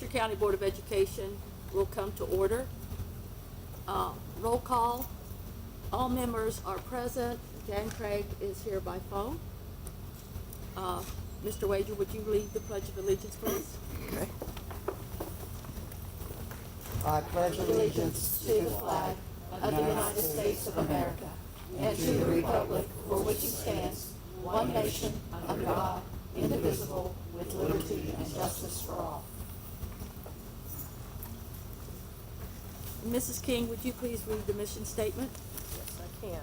Upshur County Board of Education will come to order. Roll call. All members are present. Jan Craig is here by phone. Mr. Wager, would you lead the Pledge of Allegiance, please? Okay. I pledge allegiance to the flag of the United States of America and to the republic for which it stands, one nation, under God, indivisible, with liberty and justice for all. Mrs. King, would you please read the mission statement? Yes, I can.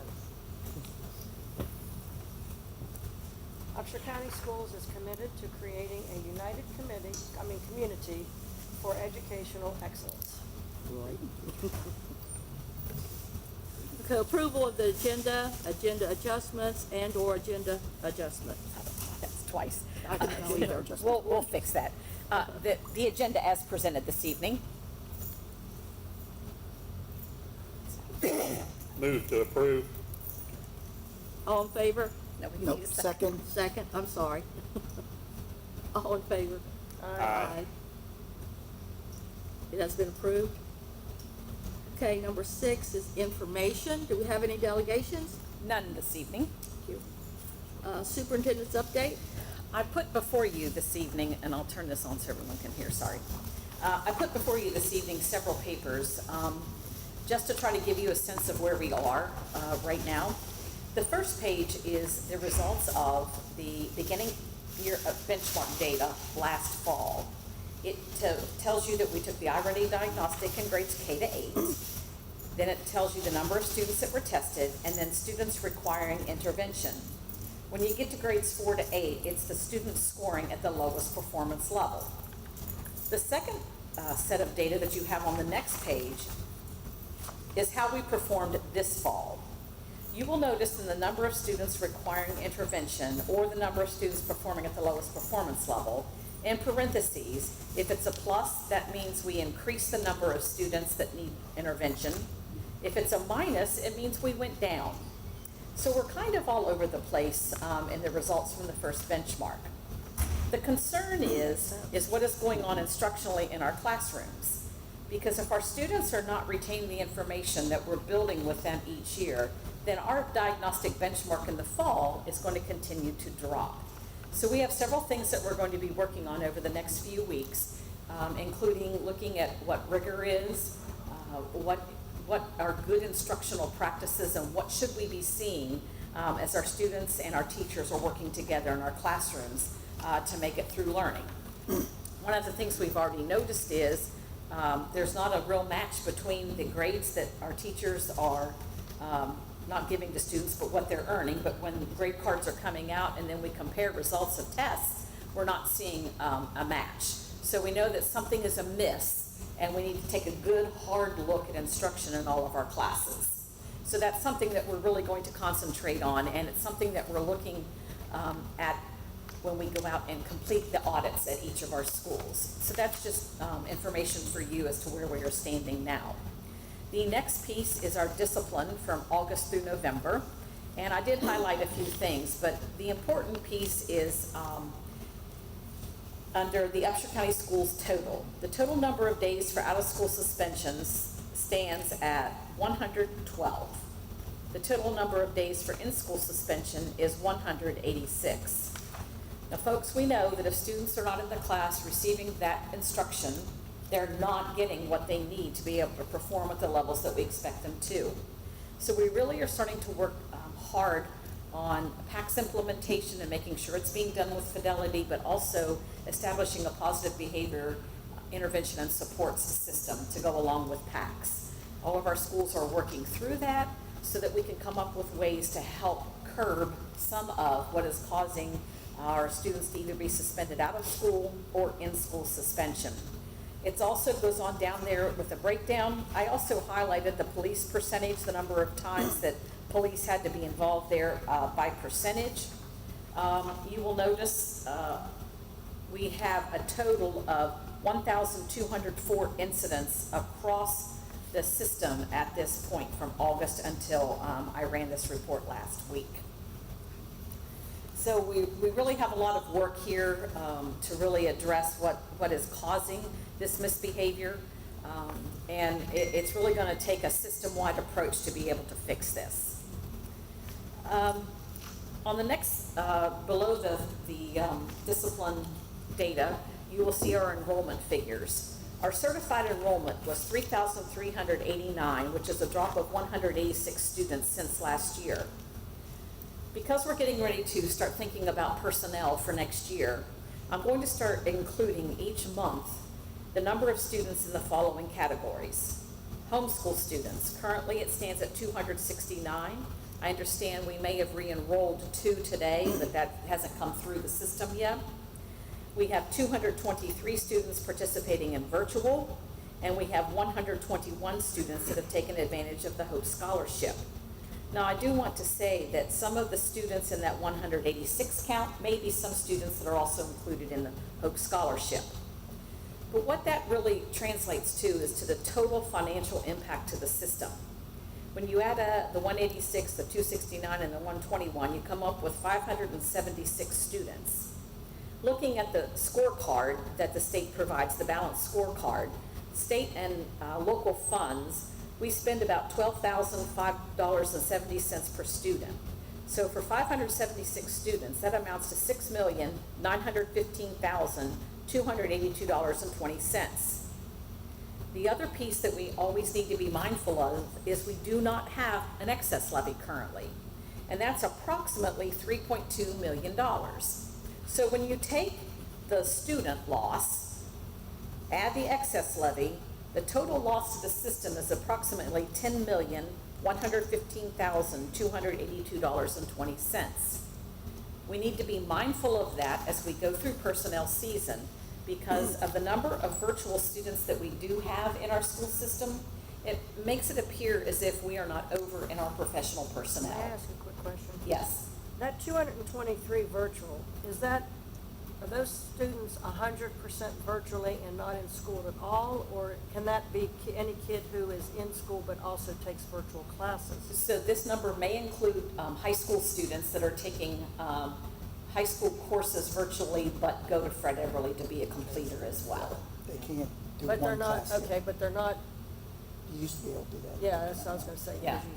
Upshur County Schools is committed to creating a united community for educational excellence. Okay, approval of the agenda adjustments, and/or agenda adjustment. That's twice. I didn't know either. We'll fix that. The agenda as presented this evening. Move to approve. All in favor? No, we Nope, need a second. second. Second, I'm sorry. All in favor? Aye. It has been approved. Okay, number 6 is information. Do we have any delegations? None this evening. Thank you. Superintendent's update. I put before you this evening, and I'll turn this on so everyone can hear, sorry. I put before you this evening several papers just to try to give you a sense of where we are right now. The first page is the results of the beginning year benchmark data last fall. It tells you that we took the iReady diagnostic in grades K to 8. Then it tells you the number of students that were tested, and then students requiring intervention. When you get to grades 4 to 8, it's the students scoring at the lowest performance level. The second set of data that you have on the next page is how we performed this fall. You will notice in the number of students requiring intervention, or the number of students performing at the lowest performance level, in parentheses, if it's a plus, that means we increase the number of students that need intervention. If it's a minus, it means we went down. So we're kind of all over the place in the results from the first benchmark. The concern is what is going on instructionally in our classrooms. Because if our students are not retaining the information that we're building with them each year, then our diagnostic benchmark in the fall is going to continue to drop. So we have several things that we're going to be working on over the next few weeks, including looking at what rigor is, what are good instructional practices, and what should we be seeing as our students and our teachers are working together in our classrooms to make it through learning. One of the things we've already noticed is there's not a real match between the grades that our teachers are not giving to students, but what they're earning. But when grade cards are coming out and then we compare results of tests, we're not seeing a match. So we know that something is amiss, and we need to take a good, hard look at instruction in all of our classes. So that's something that we're really going to concentrate on, and it's something that we're looking at when we go out and complete the audits at each of our schools. So that's just information for you as to where we are standing now. The next piece is our discipline from August through November. And I did highlight a few things, but the important piece is under the Upshur County Schools total. The total number of days for out-of-school suspensions stands at 112. The total number of days for in-school suspension is 186. Now, folks, we know that if students are not in the class receiving that instruction, they're not getting what they need to be able to perform at the levels that we expect them to. So we really are starting to work hard on PACS implementation and making sure it's being done with fidelity, but also establishing a positive behavior intervention and support system to go along with PACS. All of our schools are working through that so that we can come up with ways to help curb some of what is causing our students to either be suspended out of school or in-school suspension. It also goes on down there with a breakdown. I also highlighted the police percentage, the number of times that police had to be involved there by percentage. You will notice we have a total of 1,204 incidents across the system at this point from August until I ran this report last week. So So we really have a lot of work here to really address what is causing this misbehavior. And it's really going to take a system-wide approach to be able to fix this. On the next, below the discipline data, you will see our enrollment figures. Our certified enrollment was 3,389, which is a drop of 186 students since last year. Because we're getting ready to start thinking about personnel for next year, I'm going to start including each month the number of students in the following categories. Homeschool students, currently it stands at 269. I understand we may have re-enrolled 2 today, but that hasn't come through the system yet. We have 223 students participating in virtual, and we have 121 students that have taken advantage of the Hope Scholarship. Now, I do want to say that some of the students in that 186 count may be some students that are also included in the Hope Scholarship. But what that really translates to is to the total financial impact to the system. When you add the 186, the 269, and the 121, you come up with 576 students. Looking at the scorecard that the state provides, the balanced scorecard, state and local funds, we spend about $12,005.70 per student. So for 576 students, that amounts to $6,915,282.20. The other piece that we always need to be mindful of is we do not have an excess levy currently, and that's approximately $3.2 million. So when you take the student loss, add the excess levy, the total loss to the system is approximately $10,115,282.20. We need to be mindful of that as we go through personnel season because of the number of virtual students that we do have in our school system. It makes it appear as if we are not over in our professional personnel. May I ask a quick question? Yes. That 223 virtual, are those students 100% virtually and not in school at all? Or can that be any kid who is in school but also takes virtual classes? So this number may include high school students that are taking high school courses virtually but go to Fred Everly to be a completer as well. They can't do But they're one not, class. okay, but they're not, You used to be able to do that. yeah, that's what I was gonna say. Yeah. Okay.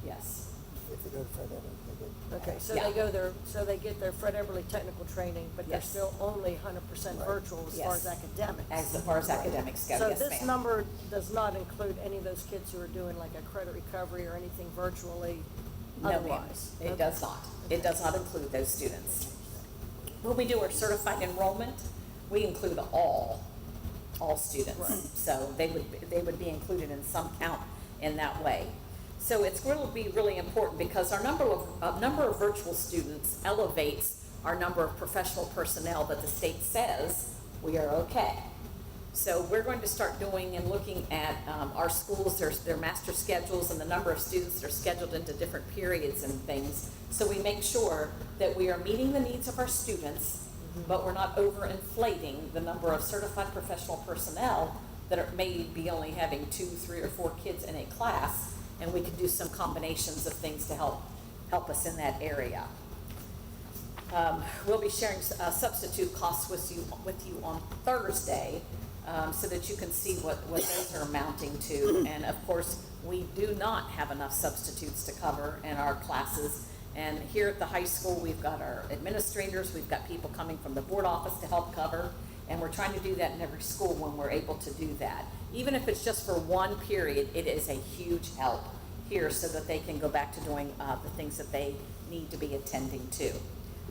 Yes. If they go to Fred Everett, they go. Okay, so Yeah. they go there, so they get their Fred Everly technical training, but they're Yes. still only 100% Right. virtual as far Yes. as academics. As far as academics go, So yes, this ma'am. number does not include any of those kids who are doing like a credit recovery or anything virtually No, ma'am. otherwise? It Okay. does not. It does not include those students. When we do our certified enrollment, we include all students. Right. So they would be included in some count in that way. So it's going to be really important because our number of virtual students elevates our number of professional personnel that the state says we are okay. So we're going to start doing and looking at our schools, their master schedules and the number of students that are scheduled into different periods and things. So we make sure that we are meeting the needs of our students, but we're not overinflating the number of certified professional personnel that may be only having 2, 3, or 4 kids in a class, and we can do some combinations of things to help us in that area. We'll be sharing substitute costs with you on Thursday, so that you can see what those are amounting to. And of course, we do not have enough substitutes to cover in our classes. And here at the high school, we've got our administrators, we've got people coming from the board office to help cover, and we're trying to do that in every school when we're able to do that. Even if it's just for one period, it is a huge help here so that they can go back to doing the things that they need to be attending to.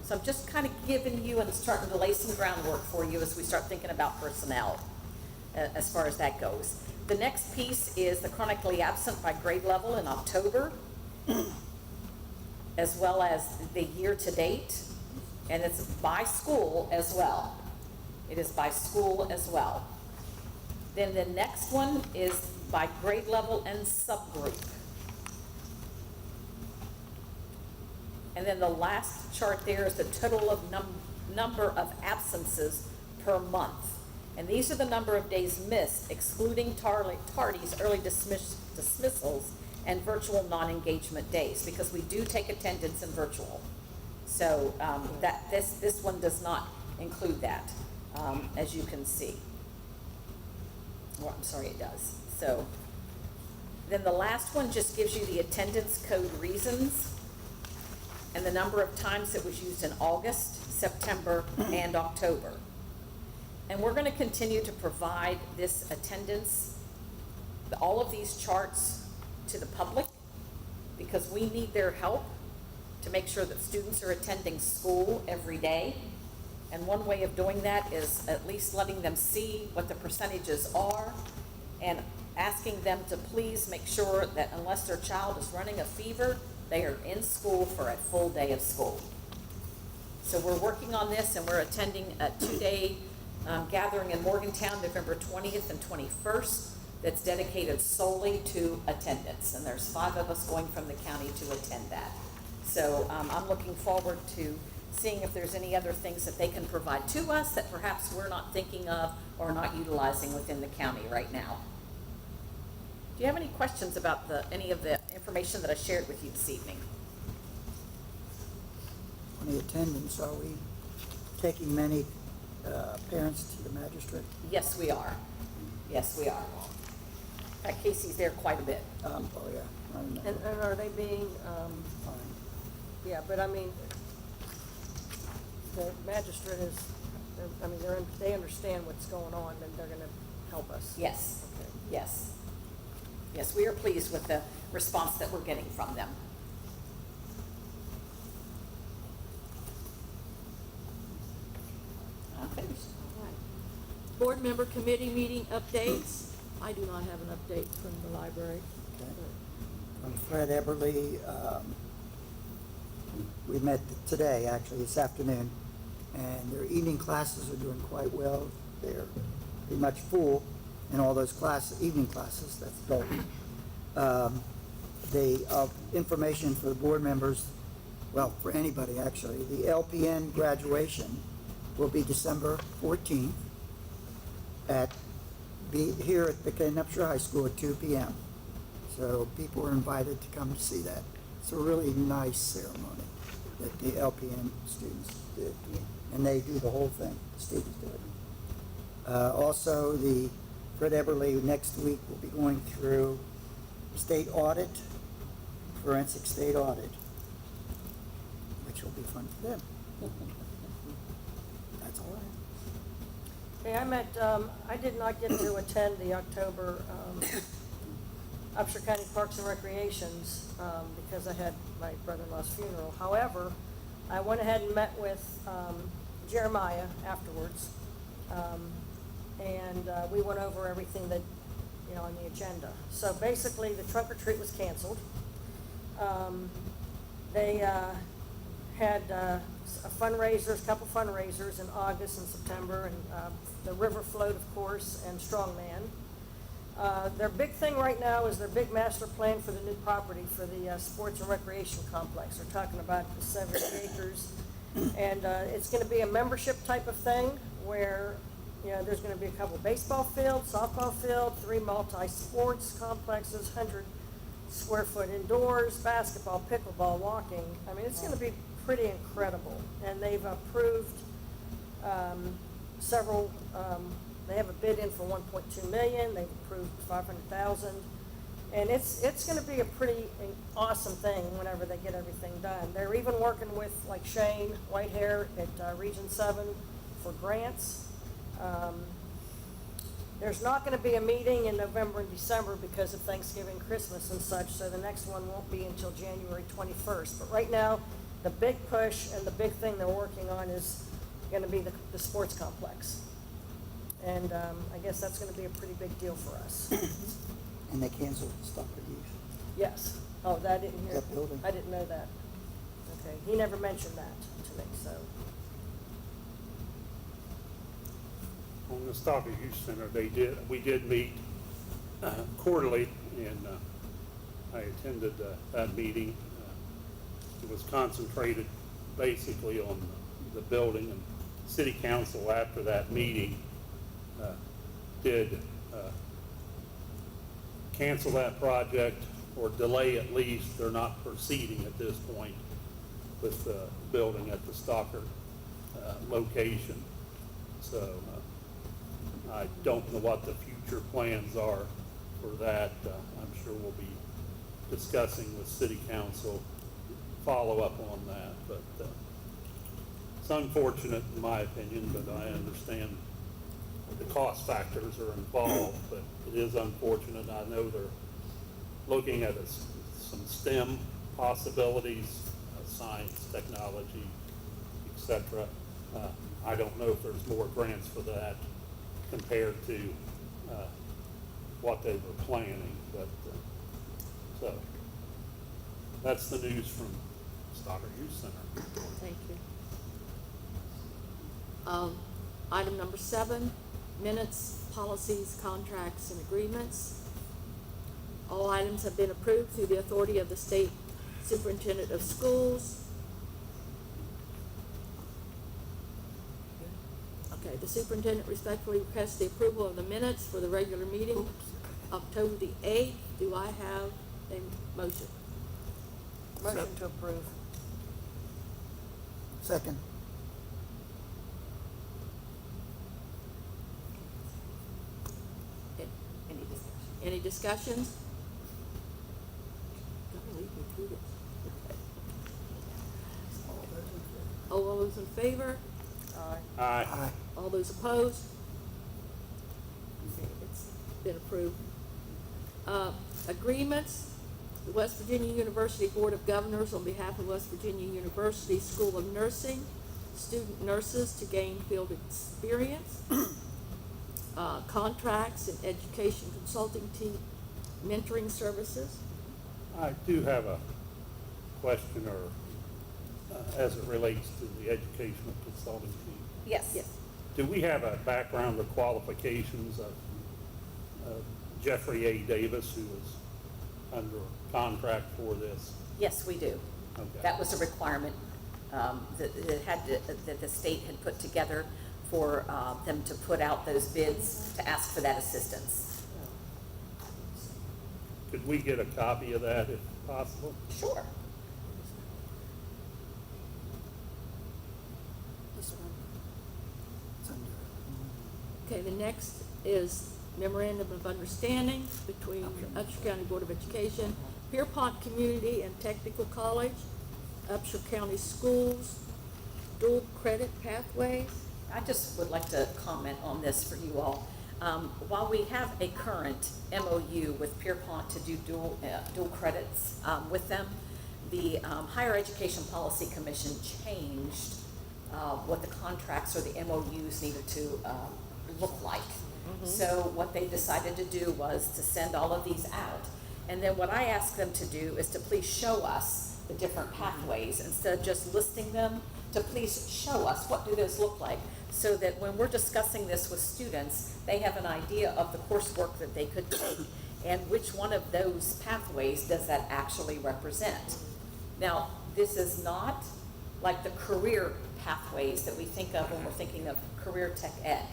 So I'm just kind of giving you and starting to lay some groundwork for you as we start thinking about personnel as far as that goes. The next piece is the chronically absent by grade level in October, as well as the year to date, and it's by school as well. It is by school as well. Then the next one is by grade level and subgroup. And then the last chart there is the total of number of absences per month. And these are the number of days missed, excluding tardies, early dismissals, and virtual non-engagement days, because we do take attendance in virtual. So this one does not include that, as you can see. Well, I'm sorry, it does. So then the last one just gives you the attendance code reasons and the number of times it was used in August, September, and October. And we're going to continue to provide this attendance, all of these charts, to the public, because we need their help to make sure that students are attending school every day. And one way of doing that is at least letting them see what the percentages are and asking them to please make sure that unless their child is running a fever, they are in school for a full day of school. So we're working on this, and we're attending a 2-day gathering in Morgantown, November 20th and 21st, that's dedicated solely to attendance. And there's 5 of us going from the county to attend that. So I'm looking forward to seeing if there's any other things that they can provide to us that perhaps we're not thinking of or not utilizing within the county right now. Do you have any questions about any of the information that I shared with you this evening? On the attendance, are we taking many parents to the magistrate? Yes, we are. Yes, we are. In fact, Casey's there quite a bit. Oh, yeah, I remember. And are they being, Fine. yeah, but I mean, the magistrate is, they understand what's going on, and they're gonna help us. Yes, Okay. yes. Yes, we are pleased with the response that we're getting from them. I'm finished. All right. Board member committee meeting updates. I do not have an update from the library. Okay. From Fred Eberly, we met today, actually, this afternoon, and their evening classes are doing quite well. They're pretty much full in all those evening classes, that's golden. The information for the board members, well, for anybody actually, the LPN graduation will be December 14th here at the Upshur High School at 2 p.m. So people are invited to come to see that. It's a really nice ceremony that the LPN students did, and they do the whole thing. The students do it. Also, the Fred Eberly next week will be going through state audit, forensic state audit, which will be fun for them. That's all I have. Okay, I did not get to attend the October Upshur County Parks and Recreations because I had my brother-in-law's funeral. However, I went ahead and met with Jeremiah afterwards, and we went over everything that, on the agenda. So basically, the trunk or treat was canceled. They had a couple fundraisers in August and September, and the River Float, of course, and Strongman. Their big thing right now is their big master plan for the new property for the sports and recreation complex. They're talking about the 70 acres, and it's going to be a membership type of thing where there's going to be a couple baseball fields, softball field, 3 multi-sports complexes, 100 square foot indoors, basketball, pickleball, walking. I mean, it's going to be pretty incredible. And they've approved several. They have a bid in for $1.2 million. They've approved $500,000, and it's going to be a pretty awesome thing whenever they get everything done. They're even working with like Shane Whitehair at Region 7 for grants. There's not going to be a meeting in November and December because of Thanksgiving, Christmas, and such, so the next one won't be until January 21st. But right now, the big push and the big thing they're working on is going to be the sports complex. And I guess that's going to be a pretty big deal for us. And they canceled the Stalker Youth. Yes. Oh, that I didn't hear. That building. I didn't know that. Okay. He never mentioned that to me, so. On the Stalker Youth Center, we did meet quarterly, and I attended that meeting. It was concentrated basically on the building, and City Council after that meeting did cancel that project or delay at least. They're not proceeding at this point. with the building at the Stockard location. So I don't know what the future plans are for that. I'm sure we'll be discussing with city council, follow up on that. But it's unfortunate in my opinion, but I understand the cost factors are involved, but it is unfortunate. I know they're looking at some STEM possibilities, science, technology, etc. I don't know if there's more grants for that compared to what they were planning, but so that's the news from Stockard Youth Center. Thank you. Item number 7, minutes, policies, contracts, and agreements. All items have been approved through the authority of the State Superintendent of Schools. Okay, the superintendent respectfully requests the approval of the minutes for the regular meeting, October the 8th. Do I have a motion? Motion to approve. Second. Any discussion? Any discussions? Don't leave me through this. All those in favor? Aye. Aye. Aye. All those opposed? Okay, it's been approved. Agreements, the West Virginia University Board of Governors, on behalf of West Virginia University School of Nursing, student nurses to gain field experience. Contracts and education consulting team, mentoring services. I do have a question, or as it relates to the educational consulting team. Yes. Yes. Do we have a background or qualifications of Jeffrey A. Davis, who is under contract for this? Yes, we do. Okay. That was a requirement that the state had put together for them to put out those bids to ask for that assistance. Could we get a copy of that if possible? Sure. This one. It's under. Okay, the next is memorandum of understanding between Upshur County Board of Education, Pierpont Community and Technical College, Upshur County Schools, dual credit pathways. I just would like to comment on this for you all. While we have a current MOU with Pierpont to do dual credits with them, the Higher Education Policy Commission changed what the contracts or the MOUs needed to look like. So what they decided to do was to send all of these out. And then what I asked them to do is to please show us the different pathways instead of just listing them, to please show us what do those look like, so that when we're discussing this with students, they have an idea of the coursework that they could take and which one of those pathways does that actually represent. Now, this is not like the career pathways that we think of when we're thinking of career tech ed.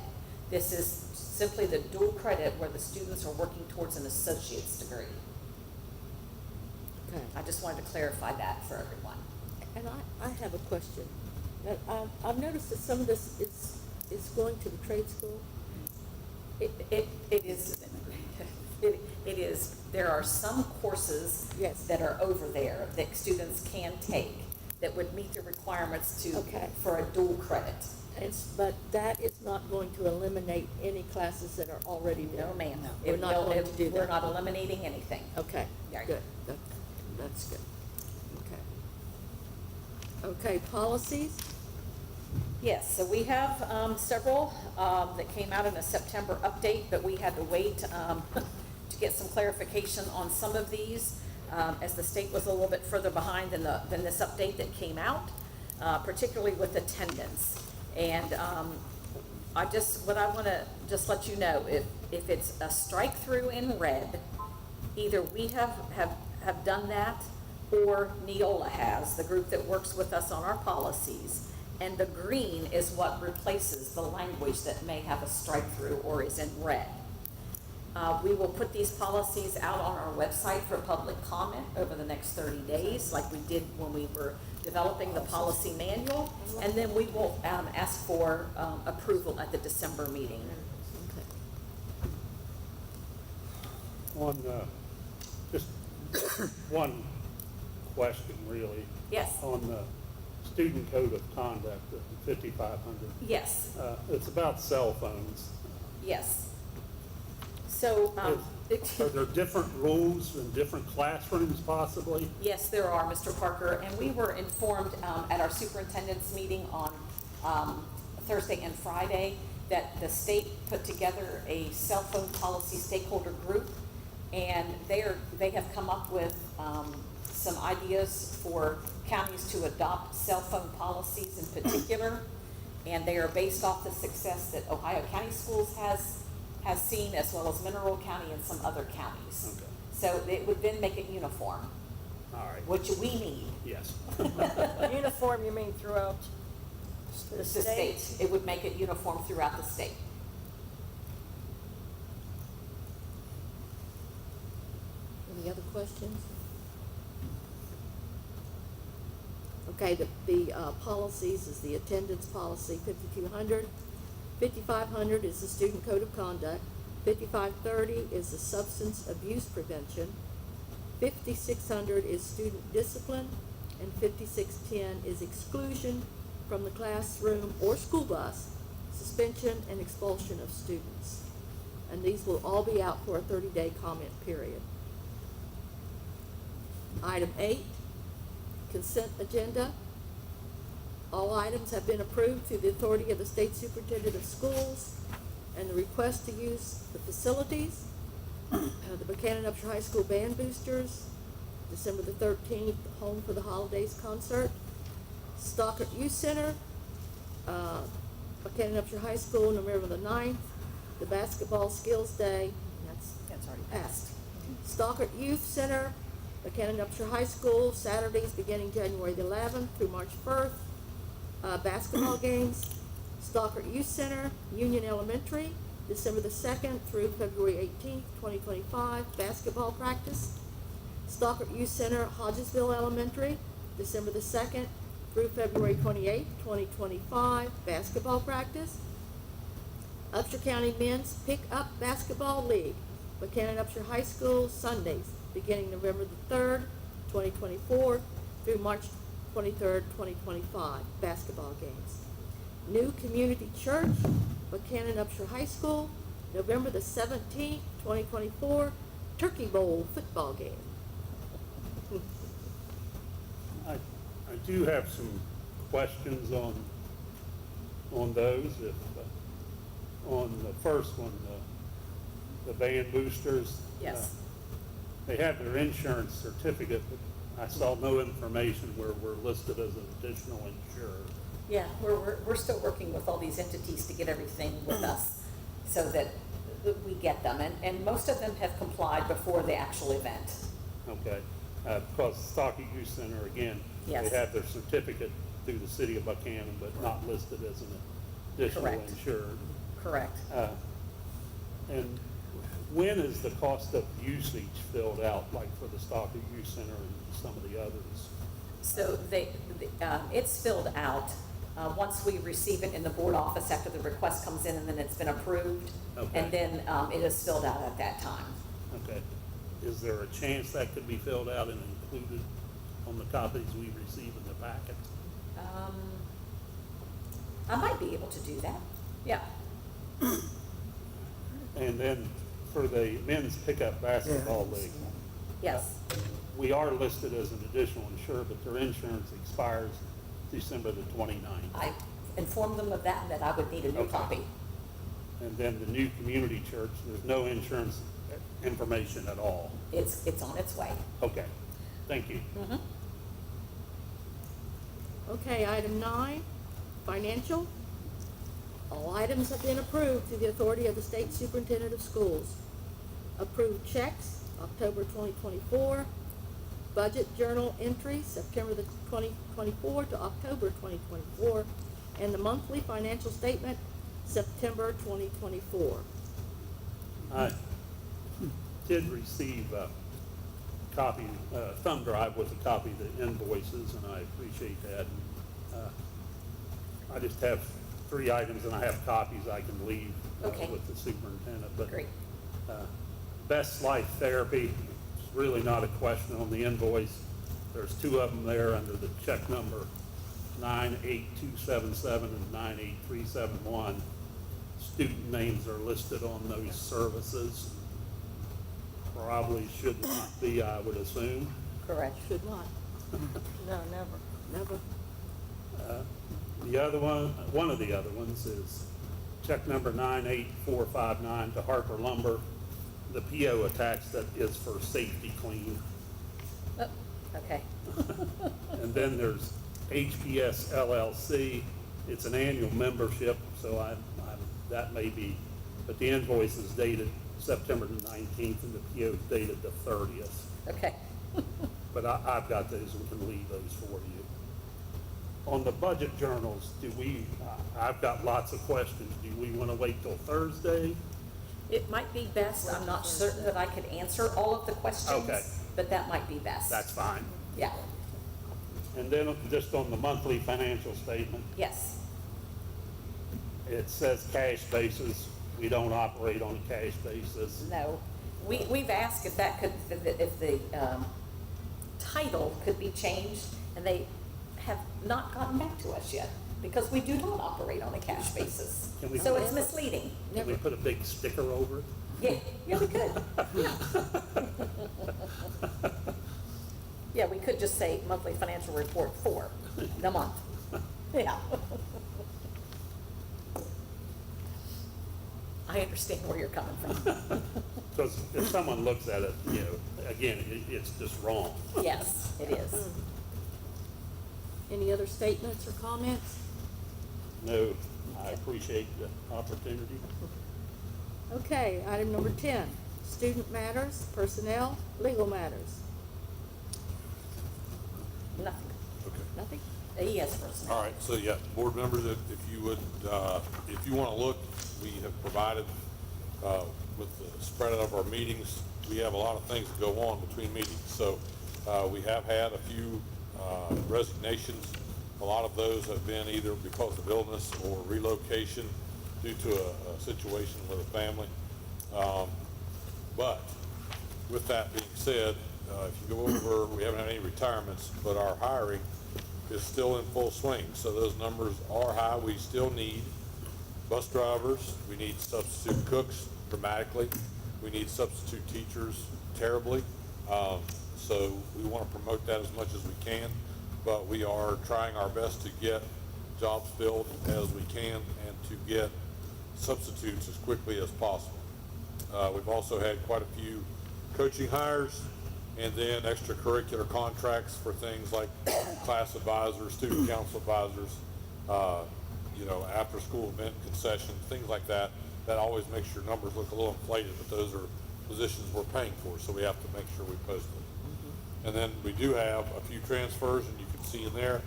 This is simply the dual credit where the students are working towards an associate's degree. Okay. I just wanted to clarify that for everyone. And I have a question. Now, I've noticed that some of this is going to the trade school. It is, it is, there are some courses Yes. that are over there that students can take that would meet the requirements Okay. for a dual credit. But that is not going to eliminate any classes that are already there. No, ma'am. We're not going to do We're that. not eliminating anything. Okay, Very good. That's good. Okay. Okay, policies. Yes, so we have several that came out in a September update, but we had to wait to get some clarification on some of these as the state was a little bit further behind than this update that came out, particularly with attendance. And what I want to just let you know, if it's a strike through in red, either we have done that, or Neola has, the group that works with us on our policies. And the green is what replaces the language that may have a strike through or is in red. We will put these policies out on our website for public comment over the next 30 days, like we did when we were developing the policy manual, and then we will ask for approval at the December meeting. Okay. On, just one question, really. Yes. On the student code of conduct, the 5500. Yes, It's about cell phones. yes. So, Are there different rules in different classrooms possibly? yes, there are, Mr. Parker, and we were informed at our superintendent's meeting on Thursday and Friday that the state put together a cell phone policy stakeholder group, and they have come up with some ideas for counties to adopt cell phone policies in particular, and they are based off the success that Ohio County Schools has seen, as well as Mineral County and some other counties. Okay. So it would then make it uniform, All right. which we need. Yes. Uniform, you mean throughout the The state? state, it would make it uniform throughout the state. Any other questions? Okay, the policies is the attendance policy, 5200. 5500 is the student code of conduct. 5530 is the substance abuse prevention. 5600 is student discipline, and 5610 is exclusion from the classroom or school bus, suspension and expulsion of students. And these will all be out for a 30-day comment period. Item 8, consent agenda. All items have been approved through the authority of the State Superintendent of Schools, and the request to use the facilities, the Buchanan Upshur High School Band Boosters, December the 13th, Home for the Holidays concert, Stockert Youth Center, Buchanan Upshur High School, November the 9th, the Basketball Skills Day, and That's already passed. Stockert Youth Center, Buchanan Upshur High School, Saturdays beginning January the 11th through March 1st. Basketball games, Stockert Youth Center, Union Elementary, December the 2nd through February 18th, 2025, basketball practice. Stockert Youth Center, Hodgesville Elementary, December the 2nd through February 28th, 2025, basketball practice. Upshur County Men's Pick-Up Basketball League, Buchanan Upshur High School, Sundays, beginning November the 3rd, 2024 through March 23rd, 2025, basketball games. New Community Church, Buchanan Upshur High School, November the 17th, 2024, Turkey Bowl football game. I do have some questions on those. If on the first one, the band boosters. Yes. They have their insurance certificate, but I saw no information where we're listed as an additional insurer. Yeah, we're still working with all these entities to get everything with us so that we get them. And most of them have complied before the actual event. Okay, because Stockey Youth Center, again, Yes. they have their certificate through the city of Buchanan, but not listed as an additional Correct. insured. Correct. And when is the cost of usage filled out, like for the Stockey Youth Center and some of the others? So it's filled out once we receive it in the board office after the request comes in, and then it's been approved. Okay. And then it is filled out at that time. Okay. Is there a chance that could be filled out and included on the copies we receive in the packet? I might be able to do that. Yeah. And then for the men's pickup basketball Yeah. league, Yes. we are listed as an additional insurer, but their insurance expires December the 29th. I informed them of that, and that I would need a new Okay. copy. And then the new community church, there's no insurance information at all. It's on its way. Okay, thank you. Mhm. Okay, item 9, financial. All items have been approved through the authority of the State Superintendent of Schools. Approved checks, October 2024. Budget journal entries, September the 2024 to October 2024. And the monthly financial statement, September 2024. I did receive copy, thumb drive with a copy of the invoices, and I appreciate that. I just have 3 items, and I have copies I can leave Okay. with the superintendent. But Great. Best Life Therapy, it's really not a question on the invoice. There's 2 of them there under the check number 98277 and 98371. Student names are listed on those services. Probably should not be, I would assume. Correct. Should not, No, never. never. The other one of the other ones is check number 98459 to Harper Lumber. The PO attached that is for Safety Clean. Oh, okay. And then there's HPS LLC. It's an annual membership, so that may be, but the invoice is dated September the 19th and the PO is dated the 30th. Okay. But I've got those and can leave those for you. On the budget journals, I've got lots of questions. Do we want to wait till Thursday? It might be best, I'm not certain that I could answer all of the questions. Okay. But that might be best. That's fine. Yeah, And then just on the monthly financial statement, yes. it says cash basis. We don't operate on a cash basis. No, we've asked if that could, if the title could be changed, and they have not gotten back to us yet, because we do not operate on a cash basis. Can we- So it's misleading. Can we put a big sticker over it? Yeah, we could. Yeah, we could just say monthly financial report for the month. Yeah. I understand where you're coming from. Because if someone looks at it, again, it's just wrong. Yes, it is. Any other statements or comments? No, I appreciate the opportunity. Okay, item number 10, student matters, personnel, legal matters. Nothing. Okay. Nothing? Yes, personnel. All right, so yeah, board members, if you would, if you want to look, we have provided, with the spread of our meetings, we have a lot of things that go on between meetings. So we have had a few resignations. A lot of those have been either because of illness or relocation due to a situation with a family. But with that being said, if you go over, we haven't had any retirements, but our hiring is still in full swing. So those numbers are high. We still need bus drivers. We need substitute cooks dramatically. We need substitute teachers terribly. So we want to promote that as much as we can, but we are trying our best to get jobs filled as we can and to get substitutes as quickly as possible. We've also had quite a few coaching hires and then extracurricular contracts for things like class advisors, student council advisors, after school event concessions, things like that. That always makes your numbers look a little inflated, but those are positions we're paying for, so we have to make sure we post them. And then we do have a few transfers, and you can see in there,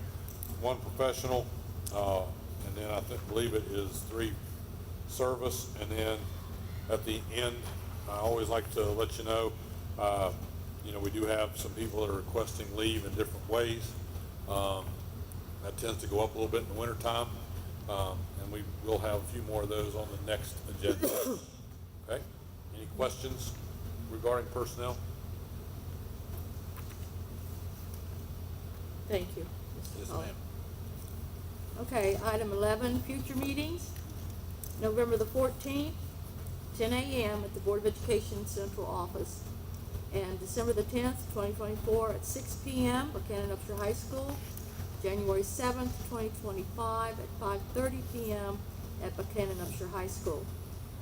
1 professional, and then I believe it is 3 service, and then at the end, I always like to let you know, we do have some people that are requesting leave in different ways. That tends to go up a little bit in the wintertime, and we will have a few more of those on the next agenda. Okay? Any questions regarding personnel? Thank you, Mr. Yes, Hall. ma'am. Okay, item 11, future meetings. November the 14th, 10 a.m. at the Board of Education Central Office. And December the 10th, 2024 at 6 p.m. Buchanan Upshur High School. January 7th, 2025 at 5:30 p.m. at Buchanan Upshur High School.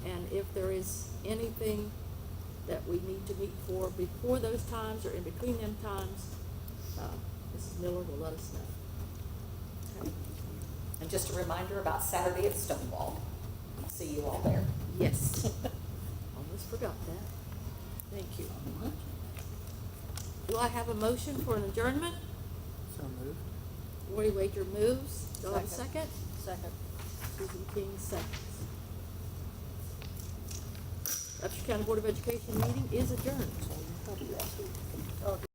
And if there is anything that we need to meet for before those times or in between them times, Mrs. Miller will let us know. Okay. And just a reminder about Saturday at Stonewall. I'll see you all there. Yes. Almost forgot that. Thank you. Do I have a motion for an adjournment? So moved. Lori Wager moves. Do I have a second? Second. Susan King seconds. Upshur County Board of Education meeting is adjourned. I'll do that. Oh,